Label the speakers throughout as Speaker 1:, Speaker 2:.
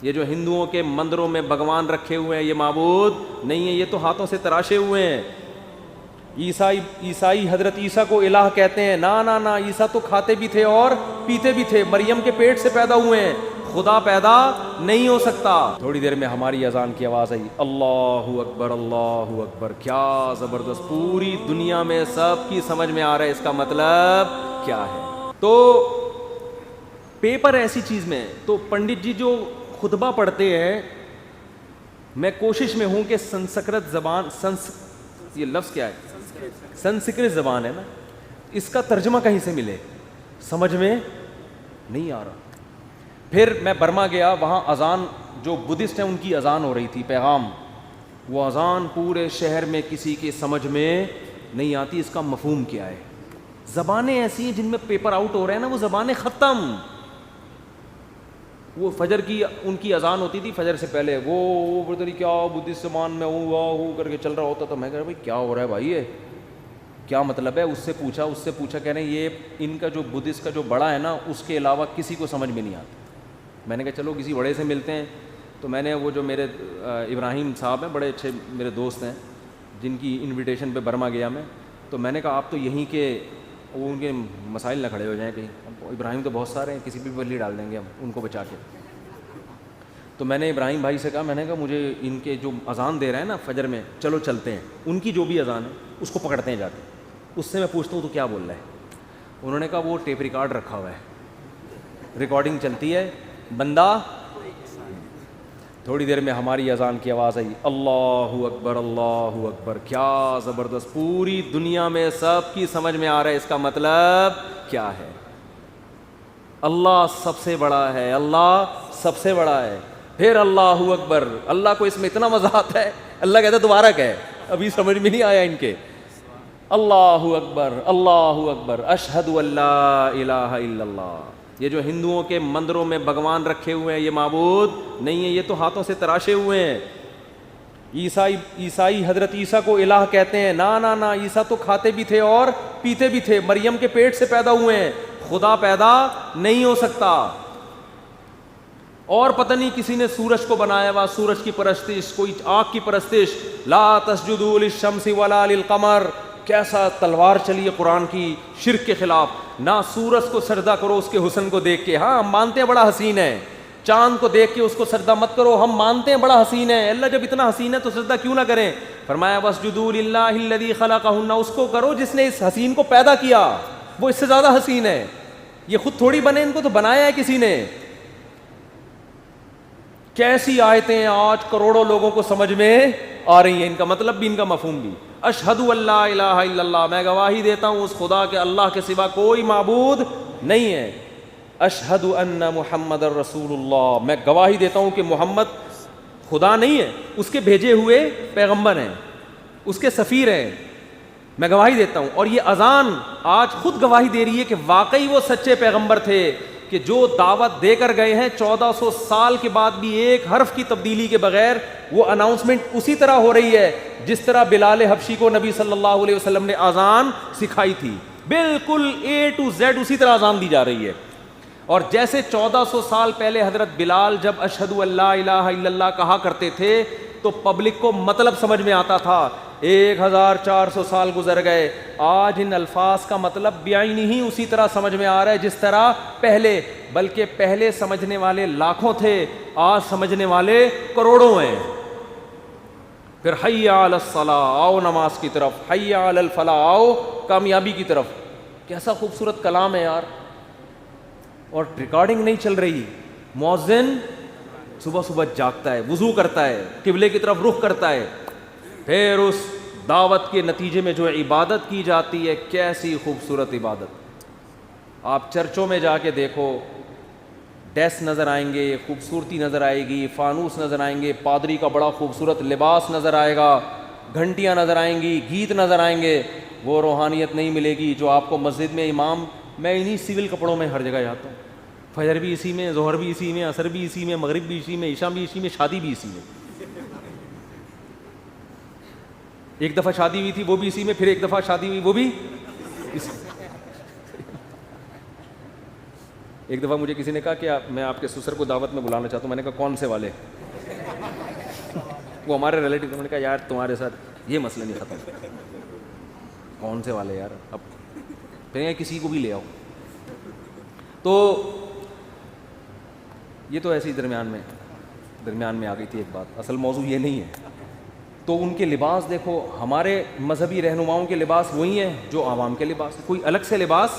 Speaker 1: یہ جو ہندوؤں کے مندروں میں بھگوان رکھے ہوئے ہیں یہ معبود نہیں ہے, یہ تو ہاتھوں سے تراشے ہوئے ہیں. عیسائی حضرت عیسیٰ کو الہ کہتے ہیں. نا عیسیٰ تو کھاتے بھی تھے اور پیتے بھی تھے, مریم کے پیٹ سے پیدا ہوئے ہیں, خدا پیدا نہیں ہو سکتا. تھوڑی دیر میں ہماری اذان کی آواز آئی, اللہ اکبر اللہ اکبر. کیا زبردست, پوری دنیا میں سب کی سمجھ میں آ رہا ہے اس کا مطلب کیا ہے. تو پیپر ایسی چیز میں, تو پنڈت جی جو خطبہ پڑھتے ہیں, میں کوشش میں ہوں کہ سنسکرت زبان, یہ لفظ کیا ہے, سنسکرت زبان ہے نا, اس کا ترجمہ کہیں سے ملے, سمجھ میں نہیں آ رہا. پھر میں برما گیا, وہاں اذان, جو بدھسٹ ہیں ان کی اذان ہو رہی تھی, پیغام, وہ اذان پورے شہر میں کسی کی سمجھ میں نہیں آتی اس کا مفہوم کیا ہے. زبانیں ایسی ہیں جن میں پیپر آؤٹ ہو رہے ہیں نا, وہ زبانیں ختم. وہ فجر کی ان کی اذان ہوتی تھی, فجر سے پہلے وہ بردری کیا بدھسٹ زبان میں ہوں کر کے چل رہا ہوتا تھا. میں کہہ رہا بھائی کیا ہو رہا ہے بھائی, یہ کیا مطلب ہے. اس سے پوچھا کہہ رہے ہیں یہ ان کا جو بدھسٹ کا جو بڑا ہے نا, اس کے علاوہ کسی کو سمجھ میں نہیں آتا. میں نے کہا چلو کسی بڑے سے ملتے ہیں. تو میں نے وہ جو میرے ابراہیم صاحب ہیں, بڑے اچھے میرے دوست ہیں, جن کی انویٹیشن پہ برما گیا میں, تو میں نے کہا آپ تو یہیں کے, وہ ان کے مسائل نہ کھڑے ہو جائیں کہیں. ابراہیم تو بہت سارے ہیں, کسی بھی بلی ڈال دیں گے ہم ان کو بچا کے. تو میں نے ابراہیم بھائی سے کہا, میں نے کہا مجھے ان کے جو اذان دے رہے ہیں نا فجر میں, چلو چلتے ہیں, ان کی جو بھی اذان ہے اس کو پکڑتے ہیں جا کے, اس سے میں پوچھتا ہوں تو کیا بول رہا ہے. انہوں نے کہا وہ ٹیپ ریکارڈ رکھا ہوا ہے, ریکارڈنگ چلتی ہے, بندہ. تھوڑی دیر میں ہماری اذان کی آواز آئی, اللہ اکبر اللہ اکبر. کیا زبردست, پوری دنیا میں سب کی سمجھ میں آ رہا ہے اس کا مطلب کیا ہے. اللہ سب سے بڑا ہے, اللہ سب سے بڑا ہے. پھر اللہ اکبر. اللہ کو اس میں اتنا مزہ آتا ہے, اللہ کہتا ہے دوبارہ کہے, ابھی سمجھ میں نہیں آیا ان کے. اللہ اکبر اللہ اکبر, اشہد ان لا الہ الا اللہ. یہ جو ہندوؤں کے مندروں میں بھگوان رکھے ہوئے ہیں یہ معبود نہیں ہے, یہ تو ہاتھوں سے تراشے ہوئے ہیں. عیسائی حضرت عیسیٰ کو الہ کہتے ہیں. نا عیسیٰ تو کھاتے بھی تھے اور پیتے بھی تھے, مریم کے پیٹ سے پیدا ہوئے ہیں, خدا پیدا نہیں ہو سکتا. اور پتہ نہیں کسی نے سورج کو بنایا ہوا, سورج کی پرستش, کوئی آنکھ کی پرستش. لا تسجدوا للشمس ولا للقمر. کیسا تلوار چلی ہے قرآن کی شرک کے خلاف. نہ سورج کو سجدہ کرو اس کے حسن کو دیکھ کے, ہاں ہم مانتے ہیں بڑا حسین ہے, چاند کو دیکھ کے اس کو سجدہ مت کرو, ہم مانتے ہیں بڑا حسین ہے. اللہ جب اتنا حسین ہے تو سجدہ کیوں نہ کریں. فرمایا واسجدوا للہ الذی خلقہن, اس کو کرو جس نے اس حسین کو پیدا کیا, وہ اس سے زیادہ حسین ہے. یہ خود تھوڑی بنے, ان کو تو بنایا ہے کسی نے. کیسی آیتیں آج کروڑوں لوگوں کو سمجھ میں آ رہی ہیں, ان کا مطلب بھی ان کا مفہوم بھی. اشہد ان لا الہ الا اللہ, میں گواہی دیتا ہوں اس خدا کے اللہ کے سوا کوئی معبود نہیں ہے. اشہد ان محمد الرسول اللہ, میں گواہی دیتا ہوں کہ محمد خدا نہیں ہے, اس کے بھیجے ہوئے پیغمبر ہیں, اس کے سفیر ہیں, میں گواہی دیتا ہوں. اور یہ اذان آج خود گواہی دے رہی ہے کہ واقعی وہ سچے پیغمبر تھے, کہ جو دعوت دے کر گئے ہیں 1400 سال کے بعد بھی ایک حرف کی تبدیلی کے بغیر وہ اناؤنسمنٹ اسی طرح ہو رہی ہے جس طرح بلال حبشی کو نبی صلی اللہ علیہ وسلم نے اذان سکھائی تھی. بالکل A to Z اسی طرح اذان دی جا رہی ہے. اور جیسے 1400 سال پہلے حضرت بلال جب اشہد ان لا الہ الا اللہ کہا کرتے تھے تو پبلک کو مطلب سمجھ میں آتا تھا. 1400 سال گزر گئے, آج ان الفاظ کا مطلب بعینی ہی اسی طرح سمجھ میں آ رہا ہے جس طرح پہلے, بلکہ پہلے سمجھنے والے لاکھوں تھے, آج سمجھنے والے کروڑوں ہیں. پھر حی علی الصلاۃ, آؤ نماز کی طرف, حی علی الفلاح, آؤ کامیابی کی طرف. کیسا خوبصورت کلام ہے یار. اور ریکارڈنگ نہیں چل رہی, مؤذن صبح صبح جاگتا ہے, وضو کرتا ہے, قبلے کی طرف رخ کرتا ہے, پھر اس دعوت کے نتیجے میں جو عبادت کی جاتی ہے, کیسی خوبصورت عبادت. آپ چرچوں میں جا کے دیکھو, ڈیسک نظر آئیں گے, خوبصورتی نظر آئے گی, فانوس نظر آئیں گے, پادری کا بڑا خوبصورت لباس نظر آئے گا, گھنٹیاں نظر آئیں گی, گیت نظر آئیں گے. وہ روحانیت نہیں ملے گی جو آپ کو مسجد میں امام, میں انہی سول کپڑوں میں ہر جگہ جاتا ہوں, فجر بھی اسی میں, ظہر بھی اسی میں, عصر بھی اسی میں, مغرب بھی اسی میں, عشاء بھی اسی میں, شادی بھی اسی میں. ایک دفعہ شادی ہوئی تھی وہ بھی اسی میں, پھر ایک دفعہ شادی ہوئی وہ بھی اسی. ایک دفعہ مجھے کسی نے کہا کہ میں آپ کے سسر کو دعوت میں بلانا چاہتا ہوں. میں نے کہا کون سے والے؟ وہ ہمارے ریلیٹیو. میں نے کہا یار تمہارے ساتھ یہ مسئلہ نہیں ختم. کون سے والے یار؟ اب پھر کسی کو بھی لے آؤ. تو یہ تو ایسے ہی درمیان میں آ گئی تھی ایک بات. اصل موضوع یہ نہیں ہے. تو ان کے لباس دیکھو, ہمارے مذہبی رہنماؤں کے لباس وہی ہیں جو عوام کے لباس. کوئی الگ سے لباس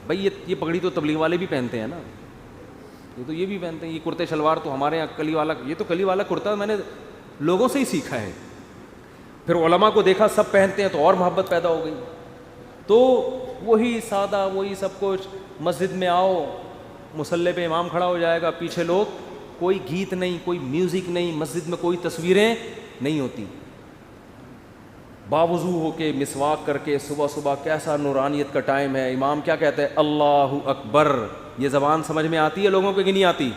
Speaker 1: بھائی یہ پگڑی تو تبلیغ والے بھی پہنتے ہیں نا, یہ بھی پہنتے ہیں. یہ کرتے شلوار تو ہمارے یہاں کلی والا, یہ تو کلی والا کرتا میں نے لوگوں سے ہی سیکھا ہے. پھر علماء کو دیکھا سب پہنتے ہیں تو اور محبت پیدا ہو گئی. تو وہی سادہ وہی سب کچھ. مسجد میں آؤ, مصلی پہ امام کھڑا ہو جائے گا, پیچھے لوگ, کوئی گیت نہیں, کوئی میوزک نہیں, مسجد میں کوئی تصویریں نہیں ہوتی. باوضو ہو کے مسواک کر کے صبح صبح, کیسا نورانیت کا ٹائم ہے. امام کیا کہتے ہیں؟ اللہ اکبر. یہ زبان سمجھ میں آتی ہے لوگوں کو کہ نہیں آتی؟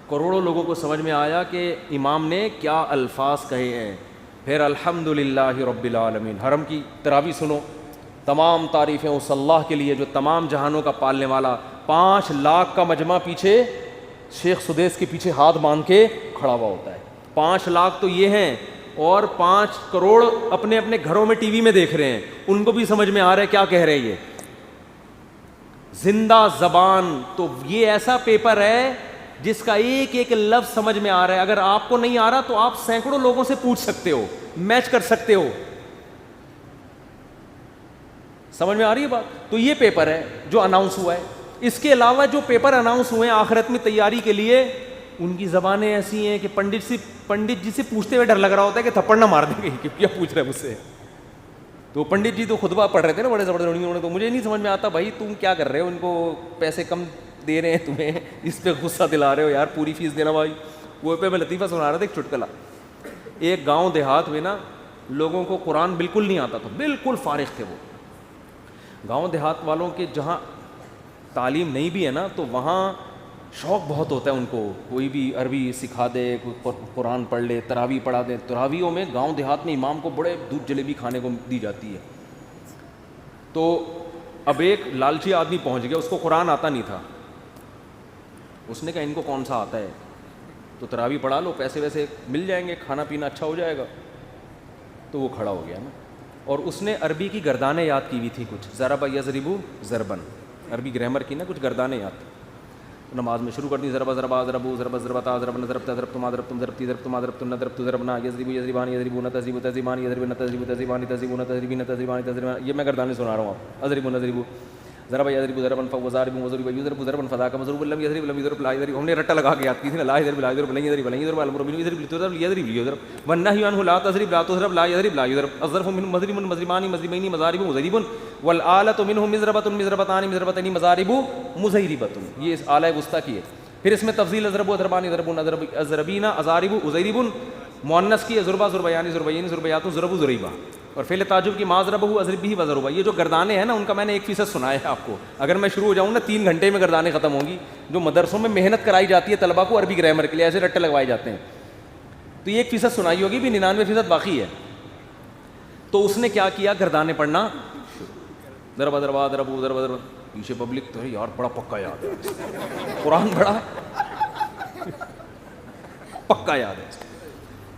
Speaker 1: کروڑوں لوگوں کو سمجھ میں آیا کہ امام نے کیا الفاظ کہے ہیں. پھر الحمدللہ رب العالمین. حرم کی تراویح سنو, تمام تعریفیں اس اللہ کے لیے جو تمام جہانوں کا پالنے والا. 5 لاکھ کا مجمع پیچھے شیخ سدیس کے پیچھے ہاتھ باندھ کے کھڑا ہوا ہوتا ہے. 5 لاکھ تو یہ ہیں, اور 5 کروڑ اپنے اپنے گھروں میں ٹی وی میں دیکھ رہے ہیں. ان کو بھی سمجھ میں آ رہا ہے کیا کہہ رہے ہیں یہ. زندہ زبان. تو یہ ایسا پیپر ہے جس کا ایک ایک لفظ سمجھ میں آ رہا ہے. اگر آپ کو نہیں آ رہا تو آپ سینکڑوں لوگوں سے پوچھ سکتے ہو, میچ کر سکتے ہو. سمجھ میں آ رہی ہے بات؟ تو یہ پیپر ہے جو اناؤنس ہوا ہے. اس کے علاوہ جو پیپر اناؤنس ہوئے ہیں آخرت میں تیاری کے لیے, ان کی زبانیں ایسی ہیں کہ پنڈت جی سے پوچھتے ہوئے ڈر لگ رہا ہوتا ہے کہ تھپڑ نہ مار دیں گے کہ کیا پوچھ رہے ہیں مجھ سے. تو پنڈت جی تو خطبہ پڑھ رہے تھے نا بڑے زبردست. تو مجھے نہیں سمجھ میں آتا بھائی تم کیا کر رہے ہو, ان کو پیسے کم دے رہے ہیں تمہیں, اس پہ غصہ دلا رہے ہو یار, پوری فیس دینا بھائی. وہ پہ میں لطیفہ سنا رہا تھا ایک چٹکلا. ایک گاؤں دیہات میں نا لوگوں کو قرآن بالکل نہیں آتا تھا, بالکل فارغ تھے وہ. گاؤں دیہات والوں کے جہاں تعلیم نہیں بھی ہے نا تو وہاں شوق بہت ہوتا ہے ان کو, کوئی بھی عربی سکھا دے, کوئی قرآن پڑھ لے, تراویح پڑھا دے. تراویحوں میں گاؤں دیہات میں امام کو بڑے دودھ جلیبی کھانے کو دی جاتی ہے. تو اب ایک لالچی آدمی پہنچ گیا, اس کو قرآن آتا نہیں تھا. اس نے کہا ان کو کون سا آتا ہے, تو تراویح پڑھا لو, پیسے ویسے مل جائیں گے, کھانا پینا اچھا ہو جائے گا. تو وہ کھڑا ہو گیا نا, اور اس نے عربی کی گردانیں یاد کی ہوئی تھی کچھ, ضرب یضرب ضربن, عربی گرامر کی نا کچھ گردانیں یاد. نماز میں شروع کر دی, ضرب ضربا ضربو ضرب ضربتا ضربنا ضربتا ضربتما ضربتم ضربتی ضربتما ضربتن ضربت ضربنا یضرب یضربان یضربون تضرب تضربان یضربن تضرب تضربان تضربون تضربین تضربان تضربان. یہ میں گردانیں سنا رہا ہوں آپ. اضرب نضرب ضرب یضرب ضربا فوضارب وضرب یضرب ضربا فذاك مضروب لم یضرب لم یضرب لا یضرب. ہم نے رٹا لگا کے یاد کی تھی نا, لا یضرب لا یضرب لن یضرب لن یضرب الامر بالمعروف یضرب یضرب یضرب والنهي عنه لا تضرب لا تضرب لا یضرب لا یضرب. الظرف من مضرب مضربان مضربین مضارب مضرب والآلة منه مضربة مضربتان مضربتين مضارب مضربۃ. یہ اس اعلی وسطی کی ہے. پھر اس میں تفضیل اضرب و ضربان ضربون اضربین اضارب اضرب, مؤنث کی ضربا ضربیان ضربین ضربیات ضرب ضریبہ, اور فعل تعجب کی ما ضربہ اضرب بھی وضربہ. یہ جو گردانیں ہیں نا ان کا میں نے 1% سنایا ہے آپ کو. اگر میں شروع ہو جاؤں نا 3 گھنٹے میں گردانیں ختم ہوں گی. جو مدرسوں میں محنت کرائی جاتی ہے طلبہ کو عربی گرامر کے لیے, ایسے رٹے لگوائے جاتے ہیں. تو یہ 1% سنائی ہوگی, بھی 99% باقی ہے. تو اس نے کیا کیا, گردانیں پڑھنا, ضربہ ضربہ ضربو ضربہ ضربہ. پیچھے پبلک تو یار بڑا پکا یاد ہے, قرآن بڑا پکا یاد ہے.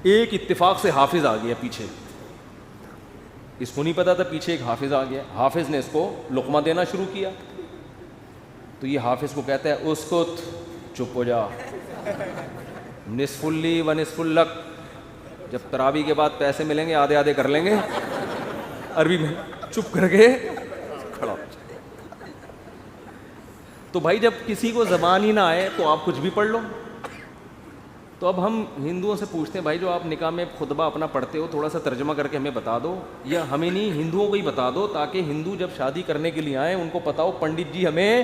Speaker 1: ایک اتفاق سے حافظ آ گیا پیچھے, اس کو نہیں پتا تھا پیچھے ایک حافظ آ گیا. حافظ نے اس کو لقمہ دینا شروع کیا. تو یہ حافظ کو کہتا ہے اسکت, چپ ہو جا, نصف لی و نصف لک. جب تراویح کے بعد پیسے ملیں گے آدھے آدھے کر لیں گے. عربی میں چپ کر کے کھڑا ہو. تو بھائی جب کسی کو زبان ہی نہ آئے تو آپ کچھ بھی پڑھ لو. تو اب ہم ہندوؤں سے پوچھتے ہیں بھائی جو آپ نکاح میں خطبہ اپنا پڑھتے ہو تھوڑا سا ترجمہ کر کے ہمیں بتا دو, یا ہمیں نہیں ہندوؤں کو ہی بتا دو, تاکہ ہندو جب شادی کرنے کے لیے آئیں ان کو پتا ہو پنڈت جی ہمیں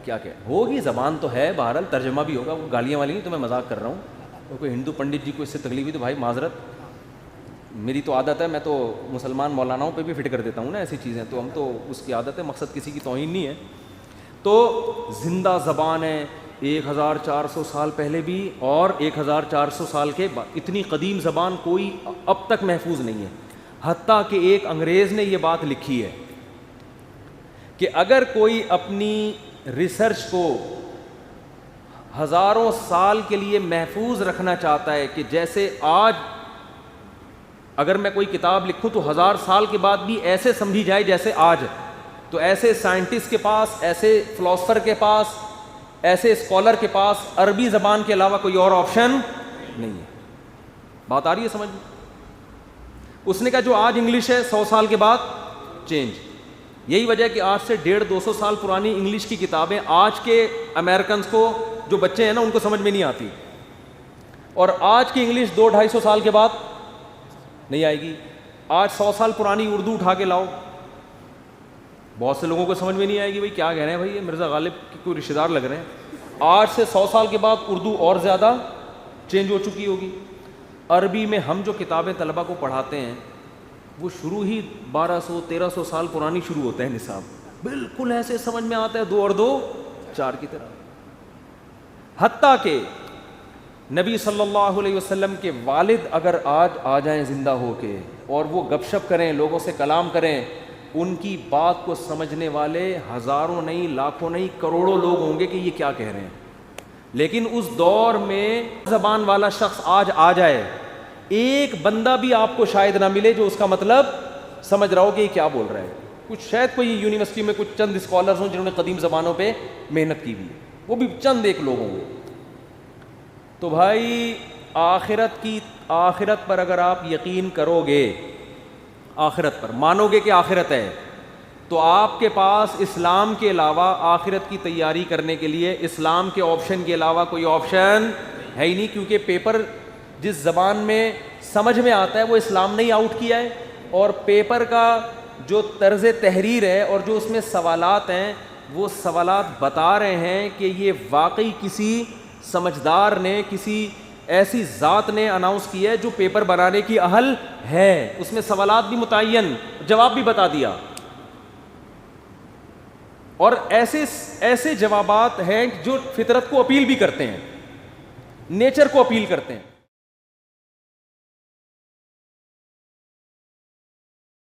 Speaker 1: کیا کیا ہوگی. زبان تو ہے, بہرحال ترجمہ بھی ہوگا. وہ گالیاں والی نہیں, تو میں مذاق کر رہا ہوں. تو کوئی ہندو پنڈت جی کو اس سے تکلیف ہوئی تو بھائی معذرت, میری تو عادت ہے, میں تو مسلمان مولاناؤں پہ بھی فٹ کر دیتا ہوں نا ایسی چیزیں, تو ہم تو اس کی عادت ہے, مقصد کسی کی توہین نہیں ہے. تو زندہ زبان ہے 1400 سال پہلے بھی اور 1400 سال کے بعد. اتنی قدیم زبان کوئی اب تک محفوظ نہیں ہے. حتیٰ کہ ایک انگریز نے یہ بات لکھی ہے کہ اگر کوئی اپنی ریسرچ کو ہزاروں سال کے لیے محفوظ رکھنا چاہتا ہے کہ جیسے آج اگر میں کوئی کتاب لکھوں تو 1000 سال کے بعد بھی ایسے سمجھی جائے جیسے آج، تو ایسے سائنٹسٹ کے پاس، ایسے فلاسفر کے پاس، ایسے اسکالر کے پاس عربی زبان کے علاوہ کوئی اور آپشن نہیں ہے. بات آ رہی ہے سمجھ میں؟ اس نے کہا جو آج انگلش ہے 100 سال کے بعد چینج. یہی وجہ ہے کہ آج سے 150-200 سال پرانی انگلش کی کتابیں آج کے امریکنز کو، جو بچے ہیں نا، ان کو سمجھ میں نہیں آتی، اور آج کی انگلش 200-250 سال کے بعد نہیں آئے گی. آج 100 سال پرانی اردو اٹھا کے لاؤ، بہت سے لوگوں کو سمجھ میں نہیں آئے گی بھائی کیا کہہ رہے ہیں، بھائی یہ مرزا غالب کے کوئی رشتہ دار لگ رہے ہیں. آج سے 100 سال کے بعد اردو اور زیادہ چینج ہو چکی ہوگی. عربی میں ہم جو کتابیں طلبہ کو پڑھاتے ہیں وہ شروع ہی 1200-1300 سال پرانی شروع ہوتا ہے نصاب، بالکل ایسے سمجھ میں آتا ہے 2 اور 2 4 کی طرح. حتیٰ کہ نبی صلی اللہ علیہ وسلم کے والد اگر آج آ جائیں زندہ ہو کے اور وہ گپ شپ کریں، لوگوں سے کلام کریں، ان کی بات کو سمجھنے والے ہزاروں نہیں، لاکھوں نہیں، کروڑوں لوگ ہوں گے کہ یہ کیا کہہ رہے ہیں. لیکن اس دور میں زبان والا شخص آج آ جائے، ایک بندہ بھی آپ کو شاید نہ ملے جو اس کا مطلب سمجھ رہا ہو کہ یہ کیا بول رہا ہے. کچھ شاید کوئی یونیورسٹی میں کچھ چند اسکالرز ہوں جنہوں نے قدیم زبانوں پہ محنت کی ہوئی ہے، وہ بھی چند ایک لوگ ہوں گے. تو بھائی آخرت پر اگر آپ یقین کرو گے، آخرت پر مانو گے کہ آخرت ہے، تو آپ کے پاس اسلام کے علاوہ آخرت کی تیاری کرنے کے لیے اسلام کے آپشن کے علاوہ کوئی آپشن ہے ہی نہیں. کیونکہ پیپر جس زبان میں سمجھ میں آتا ہے وہ اسلام نے ہی آؤٹ کیا ہے، اور پیپر کا جو طرز تحریر ہے اور جو اس میں سوالات ہیں وہ سوالات بتا رہے ہیں کہ یہ واقعی کسی سمجھدار نے، کسی ایسی ذات نے اناؤنس کیا ہے جو پیپر بنانے کی اہل ہے. اس میں سوالات بھی متعین، جواب بھی بتا دیا، اور ایسے جوابات ہیں جو فطرت کو اپیل بھی کرتے ہیں، نیچر کو اپیل کرتے ہیں.